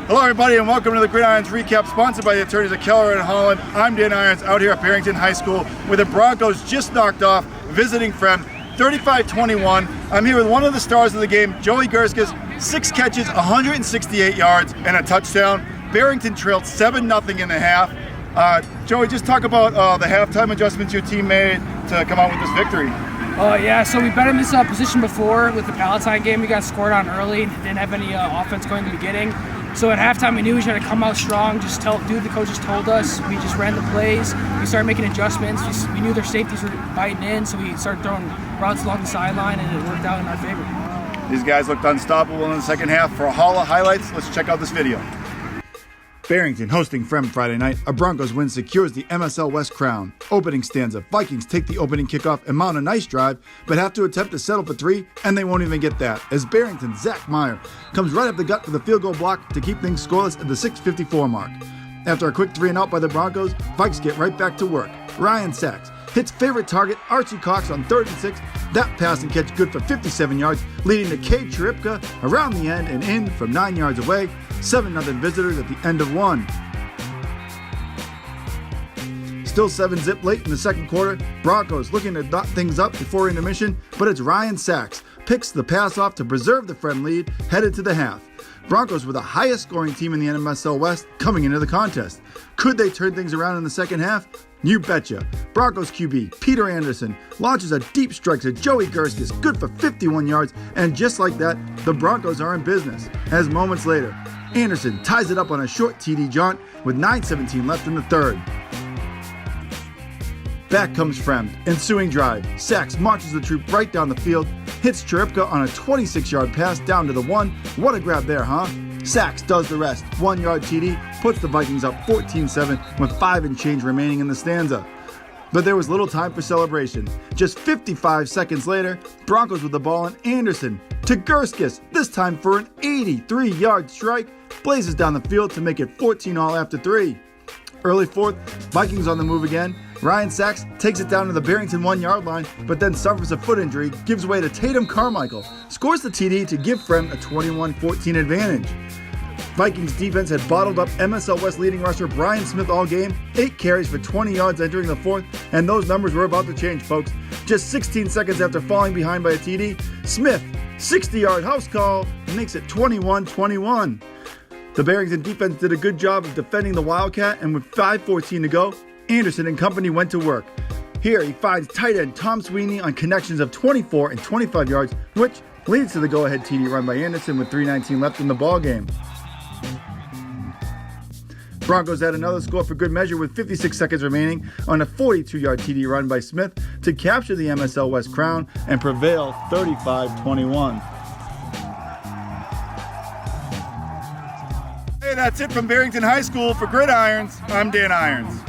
Hello everybody and welcome to the Gridirons Recap, sponsored by the attorneys at Keller and Holland. I'm Dan Irons out here at Barrington High School where the Broncos just knocked off visiting Fremd 35-21. I'm here with one of the stars of the game, Joey Gerskis, 6 catches, 168 yards and a touchdown. Barrington trailed 7-0 in the half. Joey, just talk about the halftime adjustments your team made to come out with this victory. Yeah, so we've been in this position before with the Palatine game. We got scored on early, didn't have any offense going in the beginning. So at halftime, we knew we had to come out strong, just do what the coaches told us. We just ran the plays. We started making adjustments. We knew their safeties were biting in, so we started throwing routes along the sideline, and it worked out in our favor. These guys looked unstoppable in the second half. For a haul of highlights, let's check out this video. Barrington hosting Fremd Friday night. A Broncos win secures the MSL West crown. Opening stanza. Vikings take the opening kickoff and mount a nice drive, but have to attempt to settle for 3, and they won't even get that, as Barrington's Zach Meyer comes right up the gut for the field goal block to keep things scoreless at the 6:54 mark. After a quick 3 and out by the Broncos, Vikes get right back to work. Ryan Sachs hits favorite target Archie Cox on 3rd and 6. That pass and catch good for 57 yards, leading to Cade Cheripka around the end and in from 9 yards away. 7-0 visitors at the end of 1. Still 7-zip late in the second quarter. Broncos looking to dot things up before intermission, but it's Ryan Sachs picks the pass off to preserve the Fremd lead headed to the half. Broncos were the highest scoring team in the MSL West coming into the contest. Could they turn things around in the second half? You betcha. Broncos QB Peter Anderson launches a deep strike to Joey Gerskis, good for 51 yards, and just like that, the Broncos are in business. As moments later, Anderson ties it up on a short TD jaunt with 9:17 left in the third. Back comes Fremd. Ensuing drive. Sachs marches the troop right down the field, hits Cheripka on a 26-yard pass down to the 1. What a grab there, huh? Sachs does the rest. 1-yard TD puts the Vikings up 14-7 with 5 and change remaining in the stanza. But there was little time for celebration. Just 55 seconds later, Broncos with the ball and Anderson to Gerskis, this time for an 83-yard strike, blazes down the field to make it 14-all after 3. Early fourth, Vikings on the move again. Ryan Sachs takes it down to the Barrington 1-yard line, but then suffers a foot injury, gives way to Tatum Carmichael, scores the TD to give Fremd a 21-14 advantage. Vikings defense had bottled up MSL West leading rusher Brian Smith all game, 8 carries for 20 yards entering the fourth, and those numbers were about to change, folks. Just 16 seconds after falling behind by a TD, Smith, 60-yard house call, makes it 21-21. The Barrington defense did a good job of defending the Wildcat, and with 5:14 to go, Anderson and company went to work. Here he finds tight end Tom Sweeney on connections of 24 and 25 yards, which leads to the go-ahead TD run by Anderson with 3:19 left in the ballgame. Broncos had another score for good measure with 56 seconds remaining on a 42-yard TD run by Smith to capture the MSL West crown and prevail 35-21. Hey, that's it from Barrington High School. For Gridirons, I'm Dan Irons.